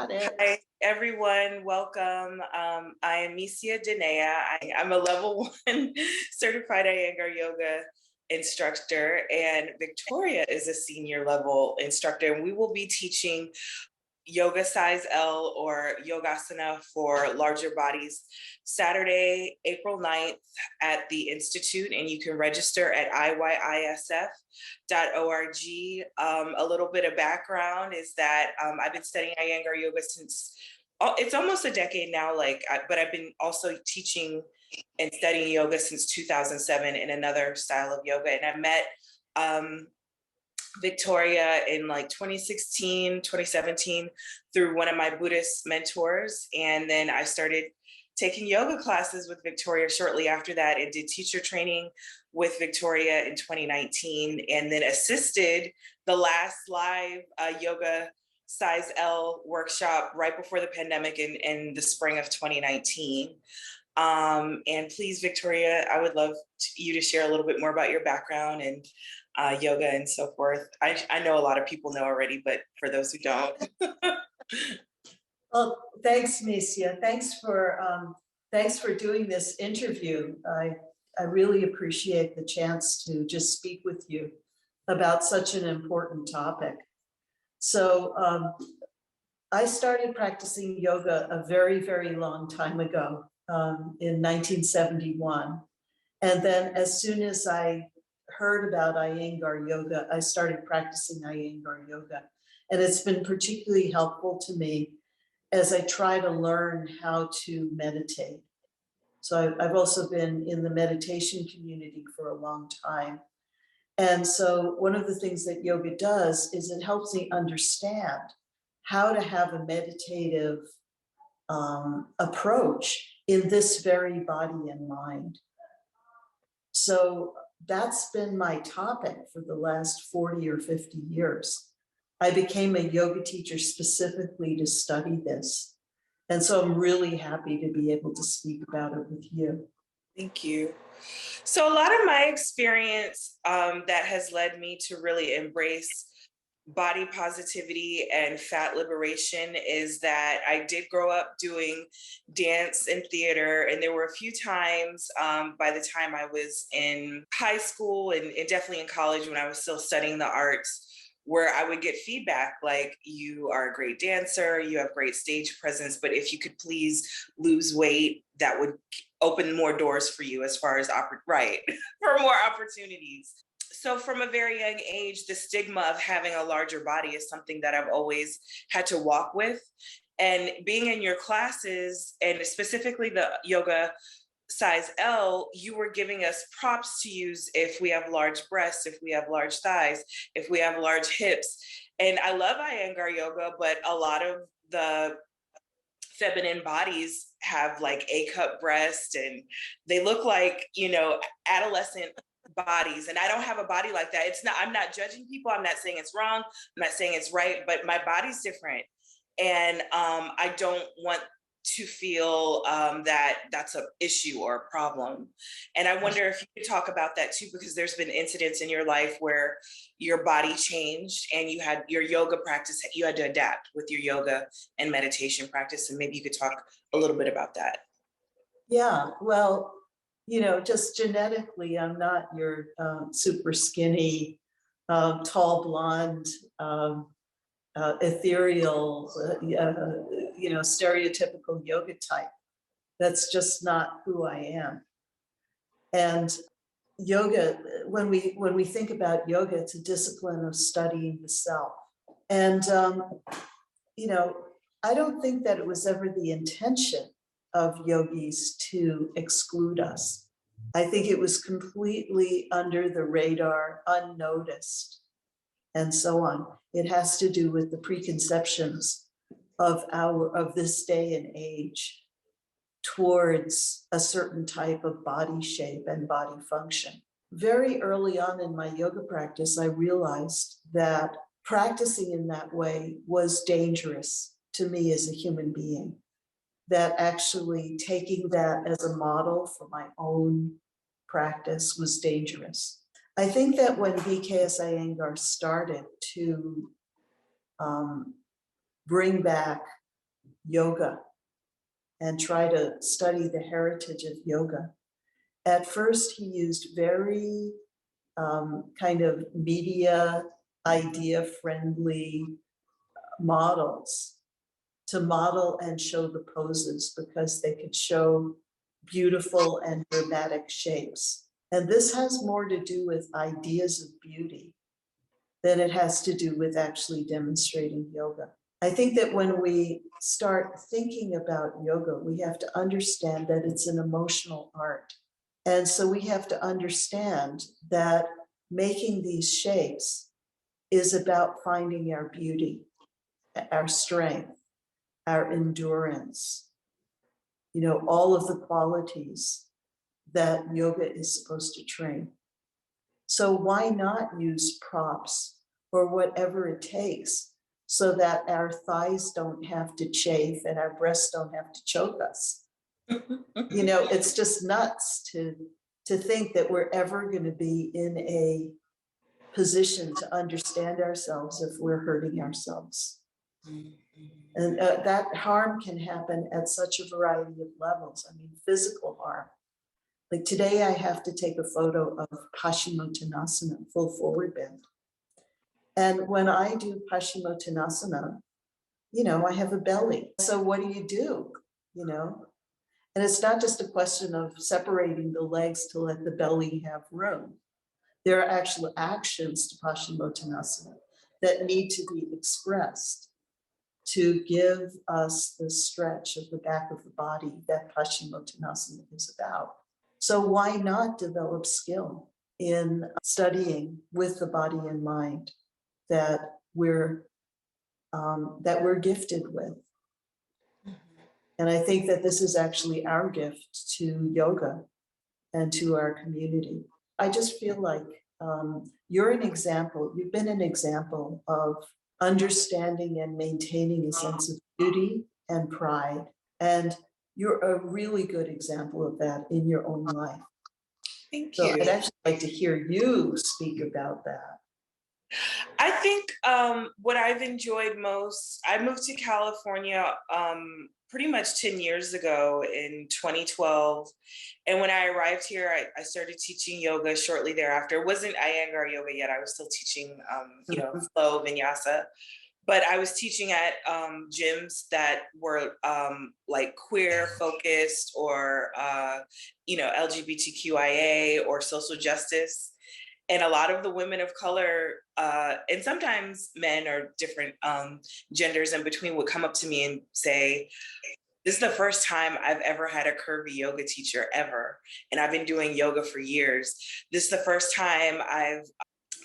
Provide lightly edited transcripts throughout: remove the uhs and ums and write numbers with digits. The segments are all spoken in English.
Got it. Hi, everyone. Welcome. I am Misia Denéa. I'm a level one certified Iyengar yoga instructor, and Victoria is a senior level instructor. And we will be teaching yoga size L or Yogasana for larger bodies Saturday, April 9th at the Institute, and you can register at iyisf.org. A little bit of background is that I've been studying Iyengar yoga since it's almost a decade now, but I've been also teaching and studying yoga since 2007 in another style of yoga. And I met Victoria in like 2016, 2017 through one of my Buddhist mentors. And then I started taking yoga classes with Victoria shortly after that and did teacher training with Victoria in 2019 and then assisted the last live yoga size L workshop right before the pandemic in the spring of 2019. And please, Victoria, I would love you to share a little bit more about your background and yoga and so forth. I know a lot of people know already, but for those who don't. Well, thanks, Misia. Thanks for doing this interview. I really appreciate the chance to just speak with you about such an important topic. So I started practicing yoga a very, very long time ago, in 1971. And then as soon as I heard about Iyengar yoga, I started practicing Iyengar yoga. And it's been particularly helpful to me as I try to learn how to meditate. So I've also been in the meditation community for a long time. And so one of the things that yoga does is it helps me understand how to have a meditative approach in this very body and mind. So that's been my topic for the last 40 or 50 years. I became a yoga teacher specifically to study this. And so I'm really happy to be able to speak about it with you. Thank you. So a lot of my experience that has led me to really embrace body positivity and fat liberation is that I did grow up doing dance and theater. And there were a few times by the time I was in high school and definitely in college when I was still studying the arts, where I would get feedback like, you are a great dancer, you have great stage presence, but if you could please lose weight, that would open more doors for you as far as for more opportunities. So from a very young age, the stigma of having a larger body is something that I've always had to walk with. And being in your classes, and specifically the yoga size L, you were giving us props to use if we have large breasts, if we have large thighs, if we have large hips. And I love Iyengar yoga, but a lot of the feminine bodies have like A cup breast and they look like, adolescent bodies. And I don't have a body like that. I'm not judging people. I'm not saying it's wrong. I'm not saying it's right, but my body's different. And I don't want to feel that that's an issue or a problem. And I wonder if you could talk about that too, because there's been incidents in your life where your body changed and you had your yoga practice, you had to adapt with your yoga and meditation practice. And maybe you could talk a little bit about that. Yeah, well, just genetically, I'm not your super skinny, tall blonde, ethereal, stereotypical yoga type. That's just not who I am. And yoga, when we think about yoga, it's a discipline of studying the self. And I don't think that it was ever the intention of yogis to exclude us. I think it was completely under the radar, unnoticed, and so on. It has to do with the preconceptions of this day and age towards a certain type of body shape and body function. Very early on in my yoga practice, I realized that practicing in that way was dangerous to me as a human being, that actually taking that as a model for my own practice was dangerous. I think that when BKS Iyengar started to bring back yoga and try to study the heritage of yoga. At first, he used very kind of media idea friendly models to model and show the poses because they could show beautiful and dramatic shapes. And this has more to do with ideas of beauty than it has to do with actually demonstrating yoga. I think that when we start thinking about yoga, we have to understand that it's an emotional art. And so we have to understand that making these shapes is about finding our beauty, our strength, our endurance, all of the qualities that yoga is supposed to train. So why not use props or whatever it takes so that our thighs don't have to chafe and our breasts don't have to choke us? It's just nuts to think that we're ever going to be in a position to understand ourselves if we're hurting ourselves. And that harm can happen at such a variety of levels. I mean, physical harm. Like today, I have to take a photo of Paschimottanasana, full forward bend. And when I do Paschimottanasana, I have a belly. So what do? And it's not just a question of separating the legs to let the belly have room. There are actual actions to Paschimottanasana that need to be expressed to give us the stretch of the back of the body that Paschimottanasana is about. So why not develop skill in studying with the body and mind that we're gifted with? And I think that this is actually our gift to yoga and to our community. I just feel like you're an example. You've been an example of understanding and maintaining a sense of beauty and pride. And you're a really good example of that in your own life. Thank So you. I'd actually like to hear you speak about that. I think what I've enjoyed most, I moved to California pretty much 10 years ago in 2012. And when I arrived here, I started teaching yoga shortly thereafter. It wasn't Iyengar yoga yet. I was still teaching, flow, vinyasa. But I was teaching at gyms that were like queer focused or, LGBTQIA or social justice. And a lot of the women of color, and sometimes men or different genders in between, would come up to me and say, this is the first time I've ever had a curvy yoga teacher ever. And I've been doing yoga for years. This is the first time I've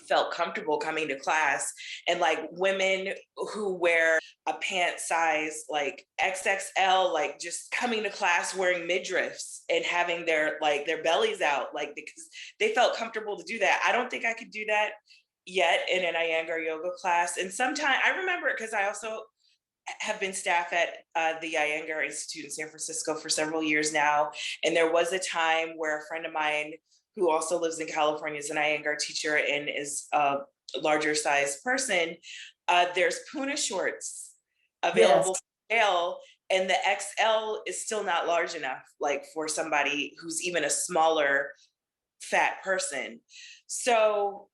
felt comfortable coming to class, and like women who wear a pant size like XXL, like just coming to class wearing midriffs and having their bellies out, like because they felt comfortable to do that. I don't think I could do that yet in an Iyengar yoga class. And sometimes I remember it because I also have been staff at the Iyengar Institute in San Francisco for several years now. And there was a time where a friend of mine who also lives in California is an Iyengar teacher and is a larger size person. There's Puna shorts available for sale, and the XL is still not large enough, like for somebody who's even a smaller fat person. So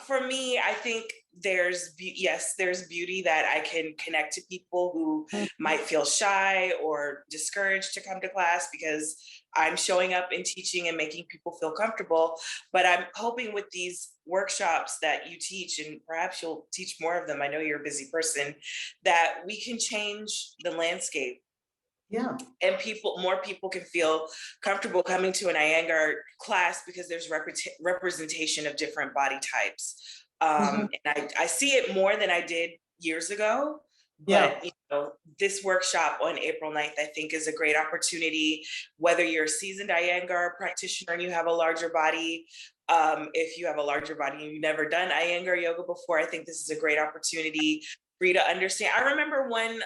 for me, I think there's beauty that I can connect to people who might feel shy or discouraged to come to class because I'm showing up and teaching and making people feel comfortable. But I'm hoping with these workshops that you teach, and perhaps you'll teach more of them, I know you're a busy person, that we can change the landscape. Yeah. And more people can feel comfortable coming to an Iyengar class because there's representation of different body types. And I see it more than I did years ago. But this workshop on April 9th, I think, is a great opportunity, whether you're a seasoned Iyengar practitioner and you have a larger body. If you have a larger body and you've never done Iyengar yoga before, I think this is a great opportunity for you to understand. I remember one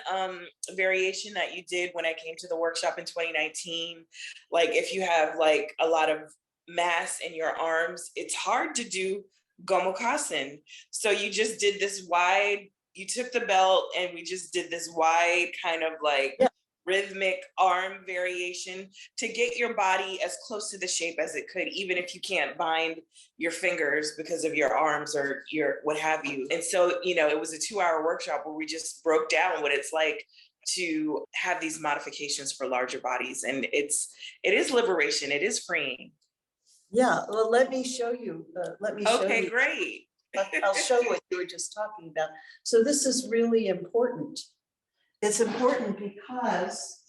variation that you did when I came to the workshop in 2019. Like if you have like a lot of mass in your arms, it's hard to do Gomukasan. So you just did this wide, you took the belt and we just did this wide kind of like Yeah. rhythmic arm variation to get your body as close to the shape as it could, even if you can't bind your fingers because of your arms or your what have you. And so, you know, it was a 2-hour workshop where we just broke down what it's like to have these modifications for larger bodies. And it is liberation. It is freeing. Yeah, well, let me show you. Okay, great. I'll show what you were just talking about. So this is really important. It's important because,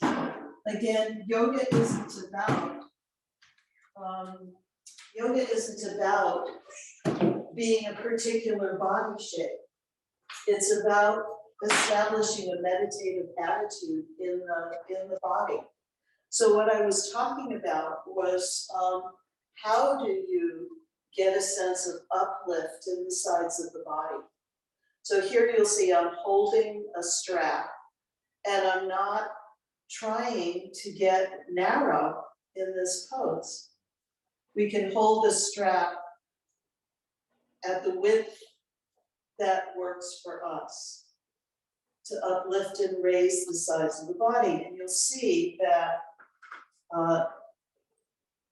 again, yoga isn't about being a particular body shape. It's about establishing a meditative attitude in the body. So what I was talking about was how do you get a sense of uplift in the sides of the body? So here you'll see I'm holding a strap and I'm not trying to get narrow in this pose. We can hold the strap at the width that works for us to uplift and raise the sides of the body. And you'll see that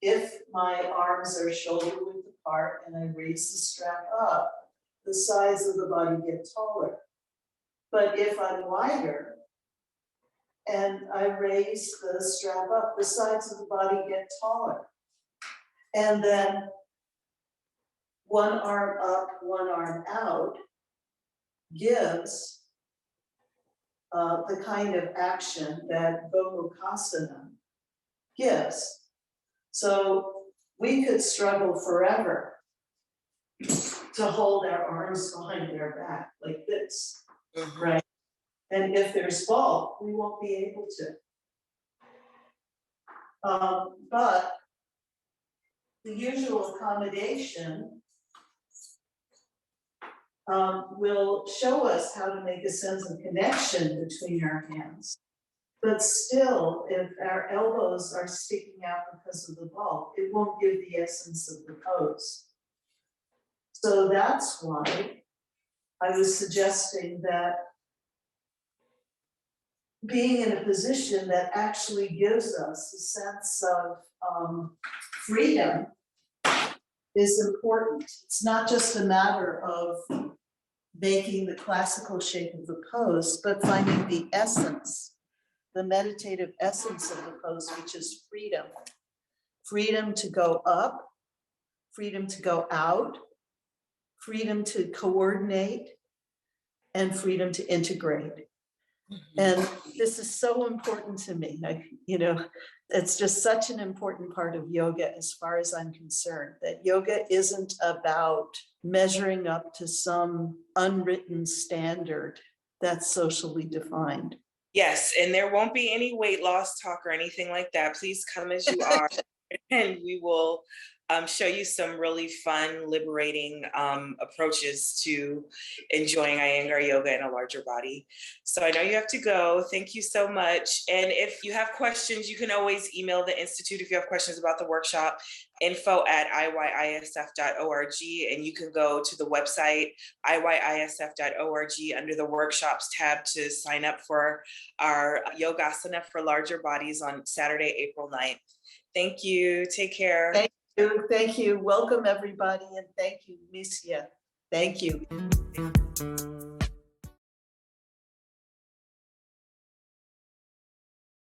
if my arms are shoulder width apart and I raise the strap up, the sides of the body get taller. But if I'm wider and I raise the strap up, the sides of the body get taller. And then one arm up, one arm out gives the kind of action that Yogasana gives. So we could struggle forever to hold our arms behind our back like this, right? And if there's bulk, we won't be able to. But the usual accommodation will show us how to make a sense of connection between our hands. But still, if our elbows are sticking out because of the bulk, it won't give the essence of the pose. So that's why I was suggesting that being in a position that actually gives us a sense of freedom is important. It's not just a matter of making the classical shape of the pose, but finding the essence, the meditative essence of the pose, which is freedom. Freedom to go up, freedom to go out, freedom to coordinate, and freedom to integrate. And this is so important to me. It's just such an important part of yoga as far as I'm concerned, that yoga isn't about measuring up to some unwritten standard that's socially defined. Yes, and there won't be any weight loss talk or anything like that. Please come as you are, and we will show you some really fun, liberating approaches to enjoying Iyengar yoga in a larger body. So I know you have to go. Thank you so much. And if you have questions, you can always email the Institute if you have questions about the workshop, info@iyisf.org, and you can go to the website iyisf.org under the workshops tab to sign up for our Yogasana for larger bodies on Saturday, April 9th. Thank you. Take care. Thank you. Welcome, everybody. And thank you, Misia. Thank you.